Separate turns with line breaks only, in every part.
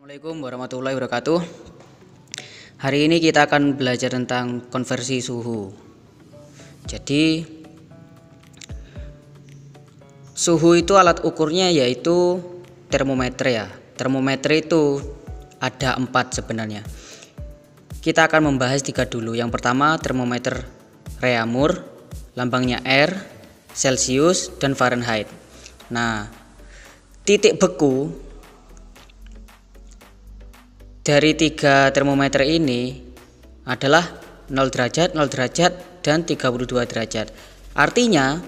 Assalamualaikum warahmatullahi wabarakatuh. Hari ini kita akan belajar tentang konversi suhu. Jadi suhu itu alat ukurnya yaitu termometer ya. Termometer itu ada 4 sebenarnya. Kita akan membahas 3 dulu. Yang pertama termometer Reaumur, lambangnya R, Celcius, dan Fahrenheit. Nah, titik beku dari 3 termometer ini adalah 0 derajat, 0 derajat, dan 32 derajat. Artinya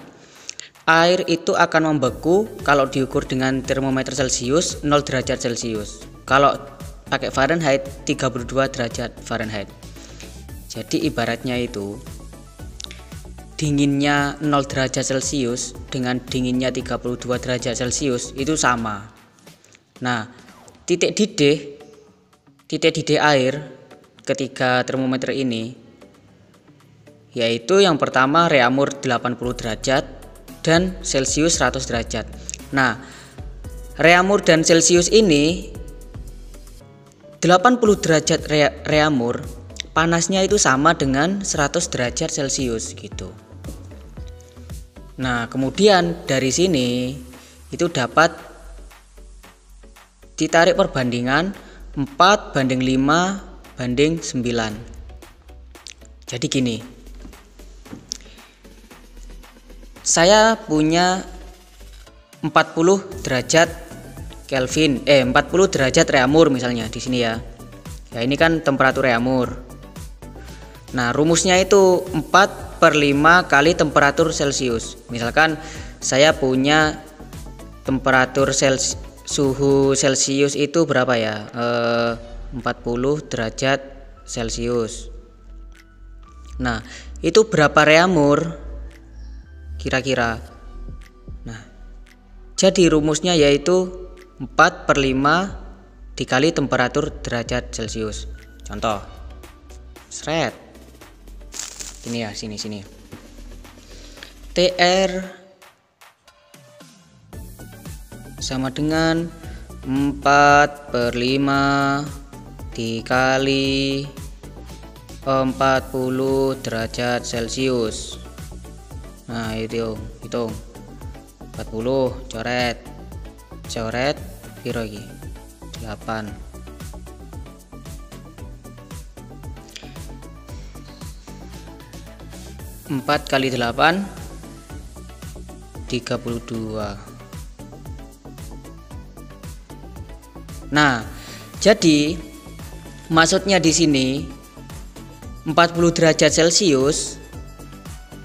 air itu akan membeku kalau diukur dengan termometer Celcius 0 derajat Celcius. Kalau pakai Fahrenheit 32 derajat Fahrenheit. Jadi ibaratnya itu dinginnya 0 derajat Celcius dengan dinginnya 32 derajat Celcius itu sama. Nah, titik didih air ketiga termometer ini yaitu yang pertama Reaumur 80 derajat dan Celcius 100 derajat. Nah, Reaumur dan Celcius ini 80 derajat Reaumur panasnya itu sama dengan 100 derajat Celcius gitu. Nah, kemudian dari sini itu dapat ditarik perbandingan 4:5:9. Jadi gini, saya punya 40 derajat Kelvin, 40 derajat Reaumur misalnya di sini ya. Ya ini kan temperatur Reaumur. Nah, rumusnya itu 4/5 kali temperatur Celcius. Misalkan saya punya temperatur suhu Celcius itu berapa ya? 40 derajat Celcius. Nah, itu berapa Reaumur kira-kira? Nah, jadi rumusnya yaitu 4/5 dikali temperatur derajat Celcius. Contoh, seret. Ini ya, sini. TR sama dengan 4/5 dikali 40 derajat Celcius. Nah, itu hitung 40 coret piro iki 8. Empat kali 8 32. Nah, jadi maksudnya di sini 40 derajat Celcius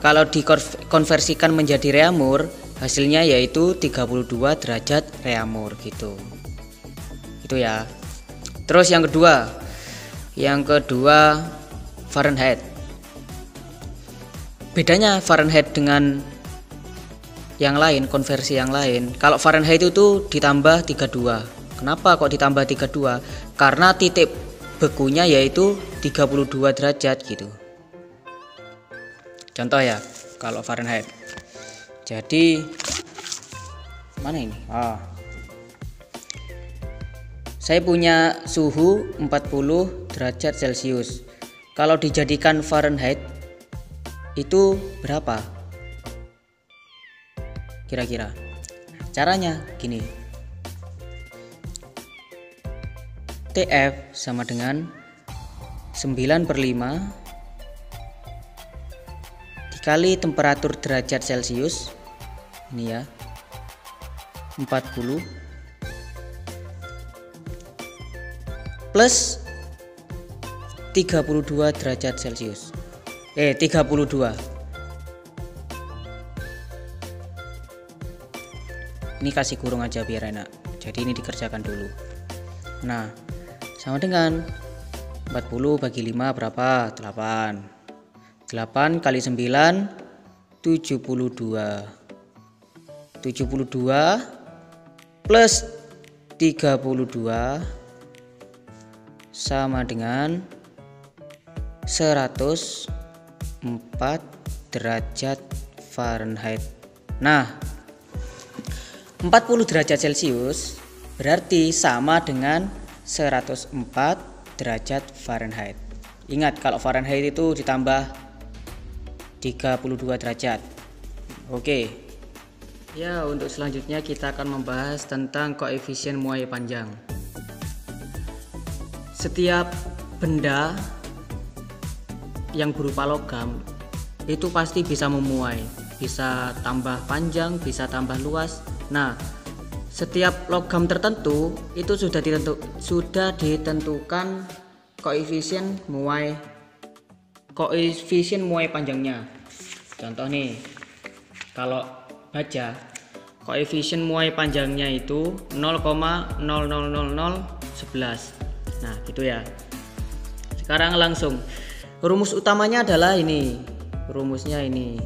kalau dikonversikan menjadi Reaumur hasilnya yaitu 32 derajat Reaumur gitu. Itu ya. Terus yang kedua Fahrenheit. Bedanya Fahrenheit dengan yang lain, konversi yang lain. Kalau Fahrenheit itu ditambah 32. Kenapa kok ditambah 32? Karena titik bekunya yaitu 32 derajat gitu. Contoh ya, kalau Fahrenheit. Jadi mana ini? Saya punya suhu 40 derajat Celcius. Kalau dijadikan Fahrenheit itu berapa? Kira-kira. Caranya gini. TF sama dengan 9/5 dikali temperatur derajat Celcius. Ini ya. 40 plus 32 derajat Celcius. 32. Ini kasih kurung aja biar enak. Jadi ini dikerjakan dulu. Nah, sama dengan 40 bagi 5 berapa? 8. 8 kali 9 72. 72 plus 32 sama dengan 104 derajat Fahrenheit. Nah, 40 derajat Celcius berarti sama dengan 104 derajat Fahrenheit. Ingat, kalau Fahrenheit itu ditambah 32 derajat. Oke. Ya, untuk selanjutnya kita akan membahas tentang koefisien muai panjang. Setiap benda yang berupa logam itu pasti bisa memuai, bisa tambah panjang, bisa tambah luas. Nah, setiap logam tertentu itu sudah ditentukan koefisien muai panjangnya. Contoh nih, kalau baja, koefisien muai panjangnya itu 0,00011. Nah, gitu ya. Sekarang langsung rumus utamanya adalah ini. Rumusnya ini.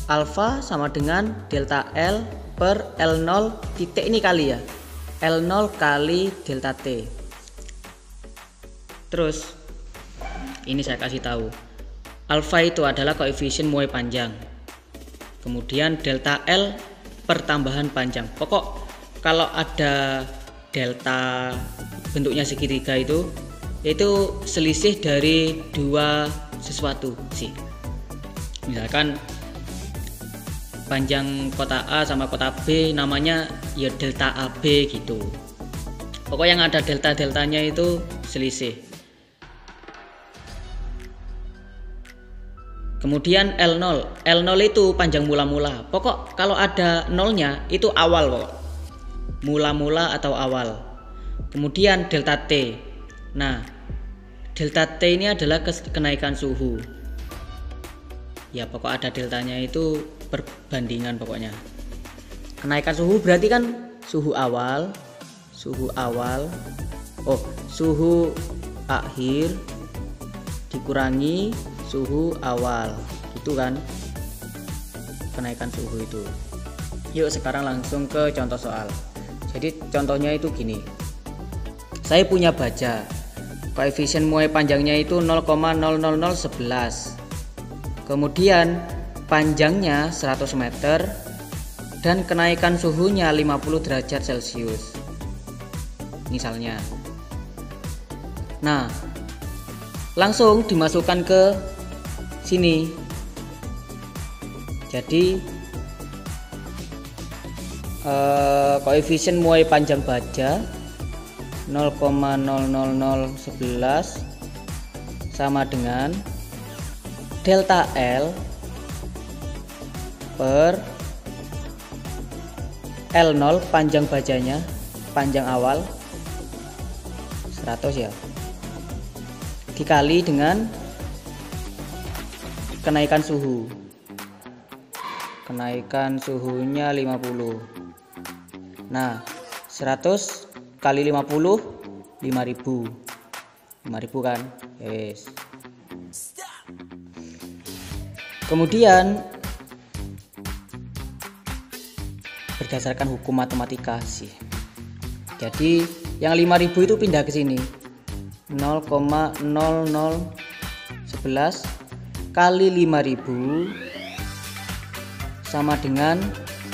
Alfa sama dengan delta L per L0 titik ini kali ya. L0 kali delta T. Terus ini saya kasih tahu. Alfa itu adalah koefisien muai panjang. Kemudian delta L pertambahan panjang. Pokok kalau ada delta bentuknya segitiga itu selisih dari dua sesuatu sih. Misalkan panjang kota A sama kota B namanya ya delta AB gitu. Pokok yang ada delta-deltanya itu selisih. Kemudian L0 itu panjang mula-mula. Pokok kalau ada nolnya itu awal pokok. Mula-mula atau awal. Kemudian delta T. Nah, delta T ini adalah kenaikan suhu. Ya, pokok ada deltanya itu perbandingan pokoknya. Kenaikan suhu berarti kan suhu awal, suhu akhir dikurangi suhu awal, gitu kan kenaikan suhu itu. Yuk sekarang langsung ke contoh soal. Jadi contohnya itu gini, saya punya baja, koefisien muai panjangnya itu 0,00011, kemudian panjangnya 100 meter dan kenaikan suhunya 50 derajat Celcius misalnya. Nah, langsung dimasukkan ke sini. Jadi koefisien muai panjang baja 0,00011 sama dengan delta L per L0 panjang bajanya, panjang awal 100 ya, dikali dengan kenaikan suhu. Kenaikan suhunya 50. Nah, 100 kali 50 5000. 5000 kan? Yes. Kemudian berdasarkan hukum matematika sih. Jadi yang 5000 itu pindah ke sini. 0,0011 kali 5000 sama dengan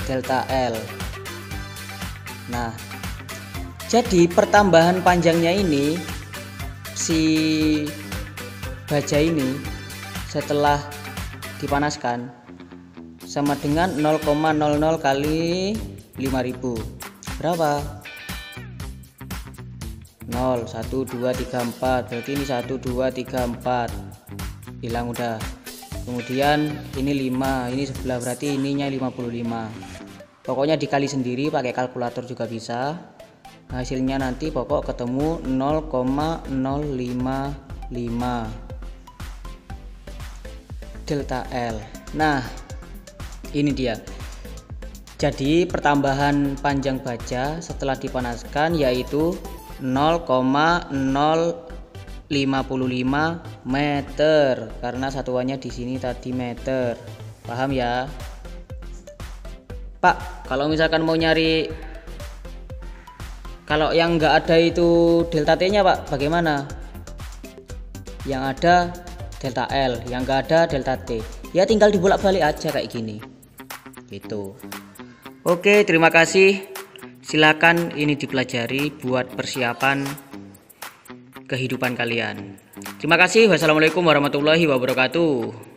delta L. Nah, jadi pertambahan panjangnya ini, si baja ini setelah dipanaskan sama dengan 0,00 kali 5000. Berapa? 0, 1, 2, 3, 4. Berarti ini 1, 2, 3, 4. Hilang udah. Kemudian ini 5, ini sebelah, berarti ininya 55. Pokoknya dikali sendiri pakai kalkulator juga bisa. Hasilnya nanti pokok ketemu 0,055 delta L. Nah, ini dia. Jadi pertambahan panjang baja setelah dipanaskan yaitu 0,055 meter, karena satuannya di sini tadi meter. Paham ya? Pak, kalau misalkan mau nyari, kalau yang enggak ada itu delta T nya Pak, bagaimana? Yang ada delta L, yang enggak ada delta T. Ya tinggal dibolak-balik aja kayak gini gitu. Oke, terima kasih. Silakan ini dipelajari buat persiapan kehidupan kalian. Terima kasih. Wassalamualaikum warahmatullahi wabarakatuh.